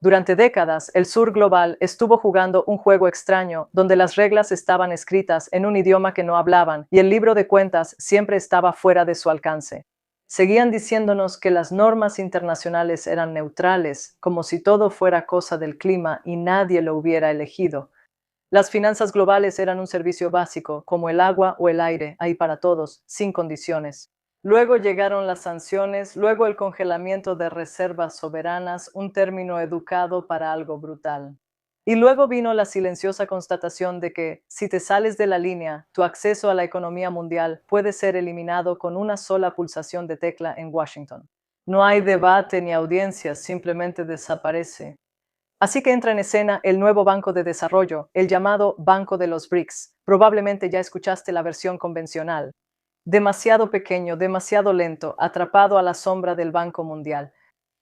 Durante décadas, el sur global estuvo jugando un juego extraño, donde las reglas estaban escritas en un idioma que no hablaban y el libro de cuentas siempre estaba fuera de su alcance. Seguían diciéndonos que las normas internacionales eran neutrales, como si todo fuera cosa del clima y nadie lo hubiera elegido. Las finanzas globales eran un servicio básico, como el agua o el aire, ahí para todos, sin condiciones. Luego llegaron las sanciones, luego el congelamiento de reservas soberanas, un término educado para algo brutal. Y luego vino la silenciosa constatación de que, si te sales de la línea, tu acceso a la economía mundial puede ser eliminado con una sola pulsación de tecla en Washington. No hay debate ni audiencias, simplemente desaparece. Así que entra en escena el nuevo Banco de Desarrollo, el llamado Banco de los BRICS. Probablemente ya escuchaste la versión convencional. Demasiado pequeño, demasiado lento, atrapado a la sombra del Banco Mundial.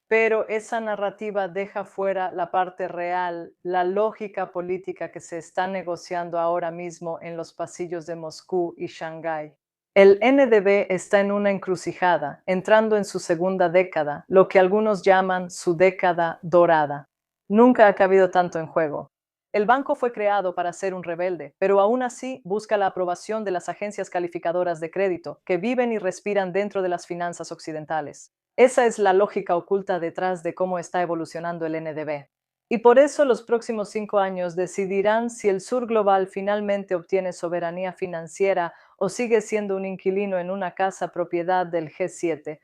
Pero esa narrativa deja fuera la parte real, la lógica política que se está negociando ahora mismo en los pasillos de Moscú y Shanghái. El NDB está en una encrucijada, entrando en su segunda década, lo que algunos llaman su década dorada. Nunca ha cabido tanto en juego. El banco fue creado para ser un rebelde, pero aún así busca la aprobación de las agencias calificadoras de crédito, que viven y respiran dentro de las finanzas occidentales. Esa es la lógica oculta detrás de cómo está evolucionando el NDB. Y por eso los próximos 5 años decidirán si el sur global finalmente obtiene soberanía financiera o sigue siendo un inquilino en una casa propiedad del G7.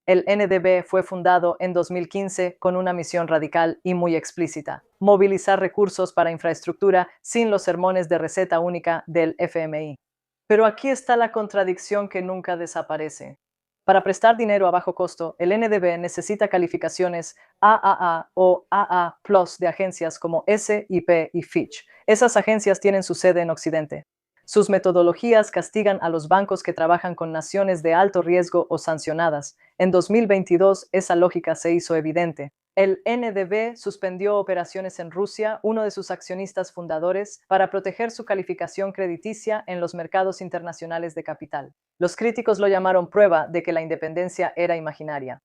El NDB fue fundado en 2015 con una misión radical y muy explícita: movilizar recursos para infraestructura sin los sermones de receta única del FMI. Pero aquí está la contradicción que nunca desaparece. Para prestar dinero a bajo costo, el NDB necesita calificaciones AAA o AA+ de agencias como S&P y Fitch. Esas agencias tienen su sede en Occidente. Sus metodologías castigan a los bancos que trabajan con naciones de alto riesgo o sancionadas. En 2022, esa lógica se hizo evidente. El NDB suspendió operaciones en Rusia, uno de sus accionistas fundadores, para proteger su calificación crediticia en los mercados internacionales de capital. Los críticos lo llamaron prueba de que la independencia era imaginaria.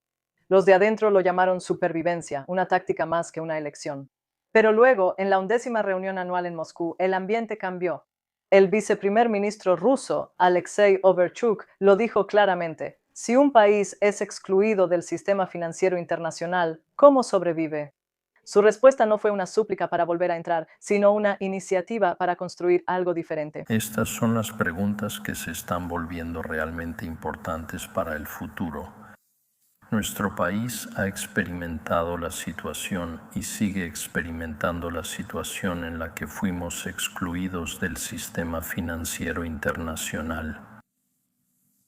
Los de adentro lo llamaron supervivencia, una táctica más que una elección. Pero luego, en la 11ª reunión anual en Moscú, el ambiente cambió. El viceprimer ministro ruso, Alexei Overchuk, lo dijo claramente: si un país es excluido del sistema financiero internacional, ¿cómo sobrevive? Su respuesta no fue una súplica para volver a entrar, sino una iniciativa para construir algo diferente. Estas son las preguntas que se están volviendo realmente importantes para el futuro. Nuestro país ha experimentado la situación y sigue experimentando la situación en la que fuimos excluidos del sistema financiero internacional.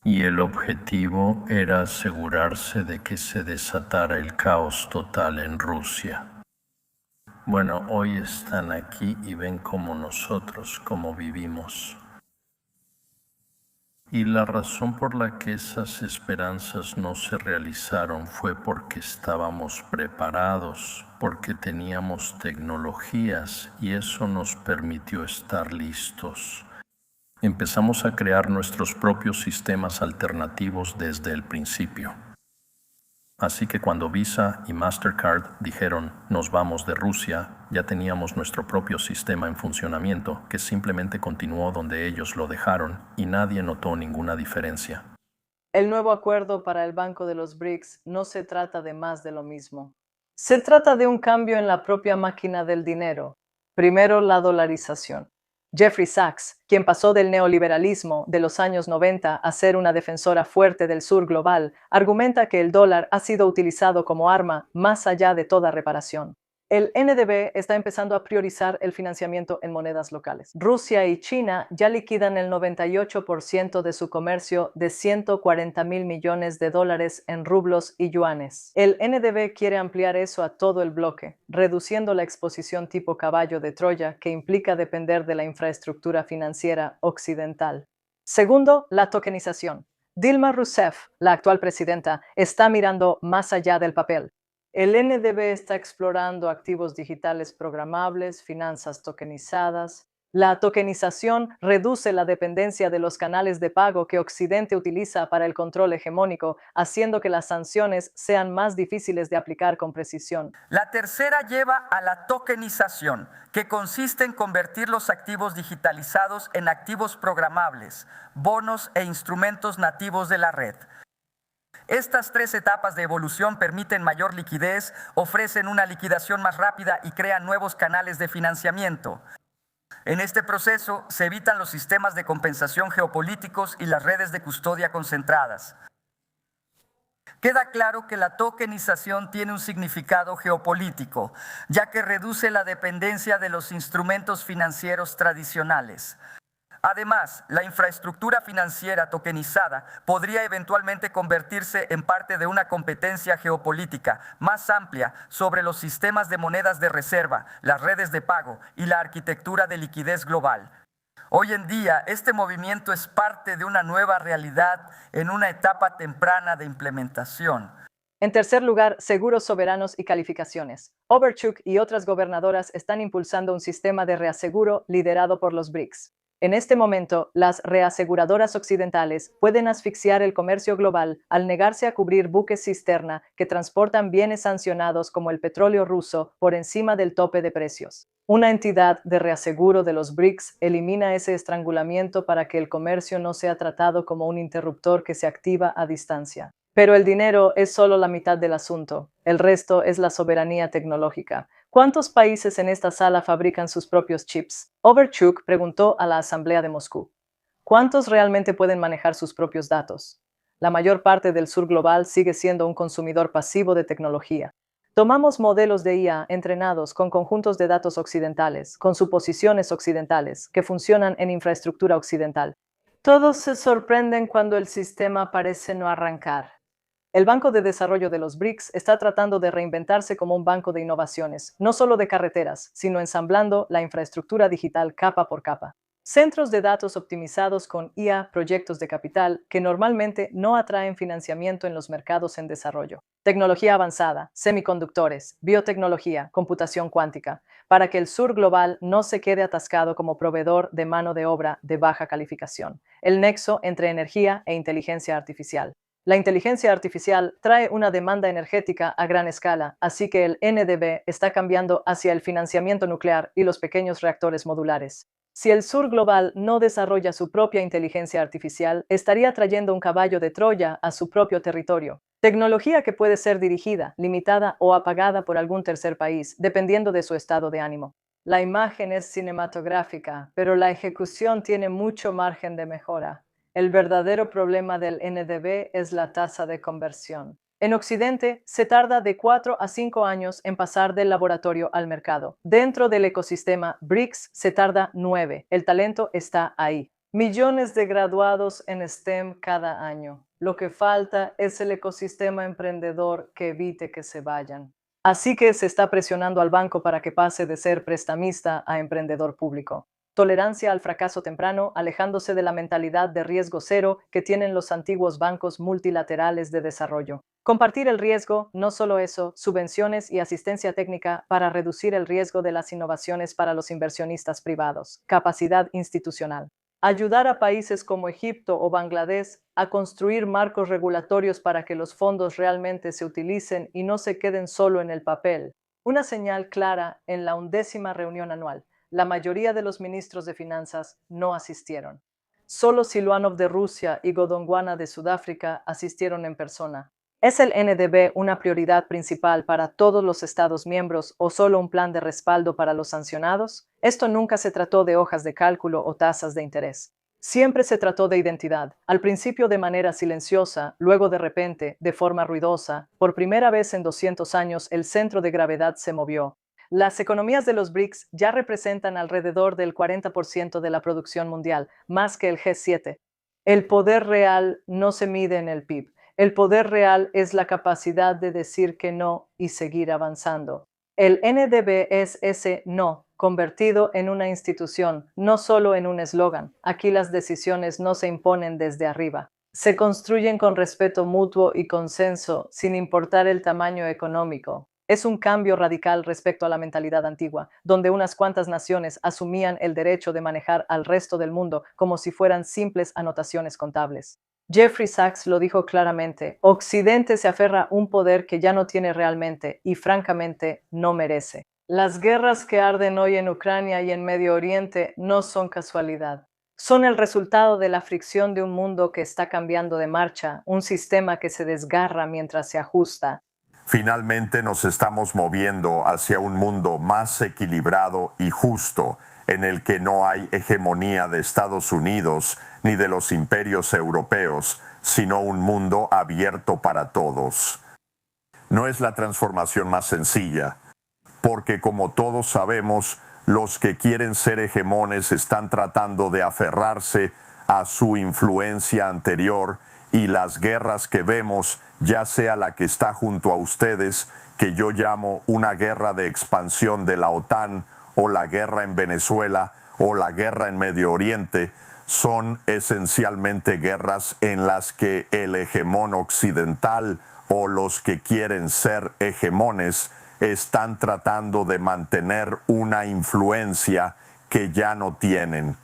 Y el objetivo era asegurarse de que se desatara el caos total en Rusia. Bueno, hoy están aquí y ven como nosotros, cómo vivimos. Y la razón por la que esas esperanzas no se realizaron fue porque estábamos preparados, porque teníamos tecnologías y eso nos permitió estar listos. Empezamos a crear nuestros propios sistemas alternativos desde el principio. Así que cuando Visa y Mastercard dijeron nos vamos de Rusia, ya teníamos nuestro propio sistema en funcionamiento que simplemente continuó donde ellos lo dejaron y nadie notó ninguna diferencia. El nuevo acuerdo para el Banco de los BRICS no se trata de más de lo mismo. Se trata de un cambio en la propia máquina del dinero. Primero, la dolarización. Jeffrey Sachs, quien pasó del neoliberalismo de los años 90 a ser una defensora fuerte del sur global, argumenta que el dólar ha sido utilizado como arma más allá de toda reparación. El NDB está empezando a priorizar el financiamiento en monedas locales. Rusia y China ya liquidan el 98% de su comercio de 140.000 millones de dólares en rublos y yuanes. El NDB quiere ampliar eso a todo el bloque, reduciendo la exposición tipo caballo de Troya que implica depender de la infraestructura financiera occidental. Segundo, la tokenización. Dilma Rousseff, la actual presidenta, está mirando más allá del papel. El NDB está explorando activos digitales programables, finanzas tokenizadas. La tokenización reduce la dependencia de los canales de pago que Occidente utiliza para el control hegemónico, haciendo que las sanciones sean más difíciles de aplicar con precisión. La tercera lleva a la tokenización, que consiste en convertir los activos digitalizados en activos programables, bonos e instrumentos nativos de la red. Estas tres etapas de evolución permiten mayor liquidez, ofrecen una liquidación más rápida y crean nuevos canales de financiamiento. En este proceso se evitan los sistemas de compensación geopolíticos y las redes de custodia concentradas. Queda claro que la tokenización tiene un significado geopolítico, ya que reduce la dependencia de los instrumentos financieros tradicionales. Además, la infraestructura financiera tokenizada podría eventualmente convertirse en parte de una competencia geopolítica más amplia sobre los sistemas de monedas de reserva, las redes de pago y la arquitectura de liquidez global. Hoy en día, este movimiento es parte de una nueva realidad en una etapa temprana de implementación. En tercer lugar, seguros soberanos y calificaciones. Overchuk y otras gobernadoras están impulsando un sistema de reaseguro liderado por los BRICS. En este momento, las reaseguradoras occidentales pueden asfixiar el comercio global al negarse a cubrir buques cisterna que transportan bienes sancionados como el petróleo ruso por encima del tope de precios. Una entidad de reaseguro de los BRICS elimina ese estrangulamiento para que el comercio no sea tratado como un interruptor que se activa a distancia. Pero el dinero es solo la mitad del asunto. El resto es la soberanía tecnológica. ¿Cuántos países en esta sala fabrican sus propios chips? Overchuk preguntó a la Asamblea de Moscú. ¿Cuántos realmente pueden manejar sus propios datos? La mayor parte del sur global sigue siendo un consumidor pasivo de tecnología. Tomamos modelos de IA entrenados con conjuntos de datos occidentales, con suposiciones occidentales, que funcionan en infraestructura occidental. Todos se sorprenden cuando el sistema parece no arrancar. El Banco de Desarrollo de los BRICS está tratando de reinventarse como un banco de innovaciones, no solo de carreteras, sino ensamblando la infraestructura digital capa por capa. Centros de datos optimizados con IA, proyectos de capital que normalmente no atraen financiamiento en los mercados en desarrollo. Tecnología avanzada, semiconductores, biotecnología, computación cuántica, para que el sur global no se quede atascado como proveedor de mano de obra de baja calificación. El nexo entre energía e inteligencia artificial. La inteligencia artificial trae una demanda energética a gran escala, así que el NDB está cambiando hacia el financiamiento nuclear y los pequeños reactores modulares. Si el sur global no desarrolla su propia inteligencia artificial, estaría trayendo un caballo de Troya a su propio territorio. Tecnología que puede ser dirigida, limitada o apagada por algún tercer país, dependiendo de su estado de ánimo. La imagen es cinematográfica, pero la ejecución tiene mucho margen de mejora. El verdadero problema del NDB es la tasa de conversión. En Occidente, se tarda de 4 a 5 años en pasar del laboratorio al mercado. Dentro del ecosistema BRICS se tarda 9. El talento está ahí. Millones de graduados en STEM cada año. Lo que falta es el ecosistema emprendedor que evite que se vayan. Así que se está presionando al banco para que pase de ser prestamista a emprendedor público. Tolerancia al fracaso temprano, alejándose de la mentalidad de riesgo cero que tienen los antiguos bancos multilaterales de desarrollo. Compartir el riesgo, no solo eso, subvenciones y asistencia técnica para reducir el riesgo de las innovaciones para los inversionistas privados. Capacidad institucional. Ayudar a países como Egipto o Bangladesh a construir marcos regulatorios para que los fondos realmente se utilicen y no se queden solo en el papel. Una señal clara en la 11ª reunión anual. La mayoría de los ministros de finanzas no asistieron. Solo Silvanov de Rusia y Godongwana de Sudáfrica asistieron en persona. ¿Es el NDB una prioridad principal para todos los Estados miembros o solo un plan de respaldo para los sancionados? Esto nunca se trató de hojas de cálculo o tasas de interés. Siempre se trató de identidad, al principio de manera silenciosa, luego de repente, de forma ruidosa. Por primera vez en 200 años el centro de gravedad se movió. Las economías de los BRICS ya representan alrededor del 40% de la producción mundial, más que el G7. El poder real no se mide en el PIB. El poder real es la capacidad de decir que no y seguir avanzando. El NDB es ese no, convertido en una institución, no solo en un eslogan. Aquí las decisiones no se imponen desde arriba. Se construyen con respeto mutuo y consenso, sin importar el tamaño económico. Es un cambio radical respecto a la mentalidad antigua, donde unas cuantas naciones asumían el derecho de manejar al resto del mundo como si fueran simples anotaciones contables. Jeffrey Sachs lo dijo claramente: Occidente se aferra a un poder que ya no tiene realmente y francamente no merece. Las guerras que arden hoy en Ucrania y en Medio Oriente no son casualidad. Son el resultado de la fricción de un mundo que está cambiando de marcha, un sistema que se desgarra mientras se ajusta. Finalmente nos estamos moviendo hacia un mundo más equilibrado y justo, en el que no hay hegemonía de Estados Unidos ni de los imperios europeos, sino un mundo abierto para todos. No es la transformación más sencilla, porque como todos sabemos, los que quieren ser hegemones están tratando de aferrarse a su influencia anterior, y las guerras que vemos, ya sea la que está junto a ustedes, que yo llamo una guerra de expansión de la OTAN, o la guerra en Venezuela, o la guerra en Medio Oriente, son esencialmente guerras en las que el hegemón occidental o los que quieren ser hegemones están tratando de mantener una influencia que ya no tienen.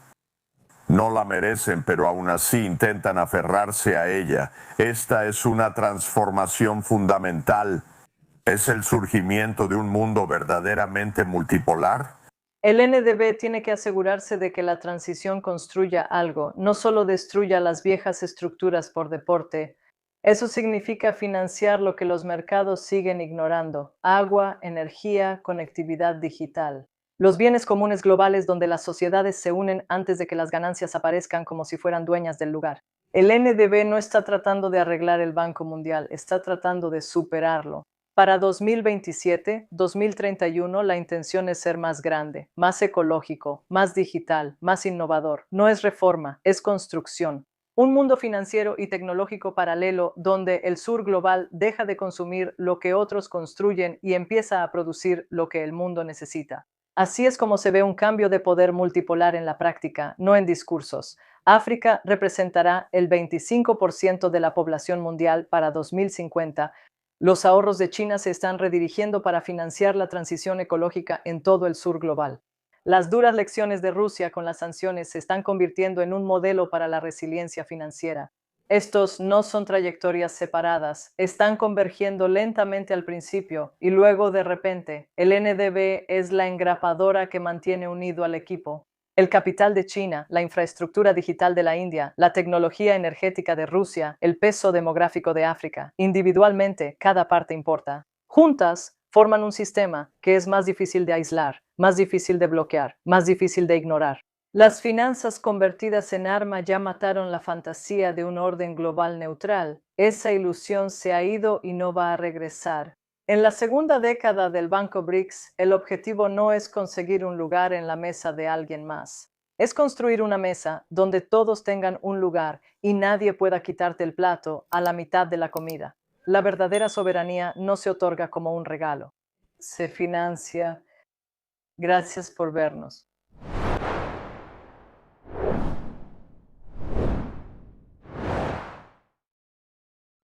No la merecen, pero aún así intentan aferrarse a ella. Esta es una transformación fundamental. ¿Es el surgimiento de un mundo verdaderamente multipolar? El NDB tiene que asegurarse de que la transición construya algo, no solo destruya las viejas estructuras por deporte. Eso significa financiar lo que los mercados siguen ignorando: agua, energía, conectividad digital. Los bienes comunes globales donde las sociedades se unen antes de que las ganancias aparezcan como si fueran dueñas del lugar. El NDB no está tratando de arreglar el Banco Mundial, está tratando de superarlo. Para 2027-2031 la intención es ser más grande, más ecológico, más digital, más innovador. No es reforma, es construcción. Un mundo financiero y tecnológico paralelo donde el sur global deja de consumir lo que otros construyen y empieza a producir lo que el mundo necesita. Así es como se ve un cambio de poder multipolar en la práctica, no en discursos. África representará el 25% de la población mundial para 2050. Los ahorros de China se están redirigiendo para financiar la transición ecológica en todo el sur global. Las duras lecciones de Rusia con las sanciones se están convirtiendo en un modelo para la resiliencia financiera. Estos no son trayectorias separadas, están convergiendo lentamente al principio y luego de repente. El NDB es la engrapadora que mantiene unido al equipo. El capital de China, la infraestructura digital de la India, la tecnología energética de Rusia, el peso demográfico de África. Individualmente, cada parte importa. Juntas, forman un sistema que es más difícil de aislar, más difícil de bloquear, más difícil de ignorar. Las finanzas convertidas en arma ya mataron la fantasía de un orden global neutral. Esa ilusión se ha ido y no va a regresar. En la segunda década del Banco BRICS, el objetivo no es conseguir un lugar en la mesa de alguien más. Es construir una mesa donde todos tengan un lugar y nadie pueda quitarte el plato a la mitad de la comida. La verdadera soberanía no se otorga como un regalo. Se financia. Gracias por vernos.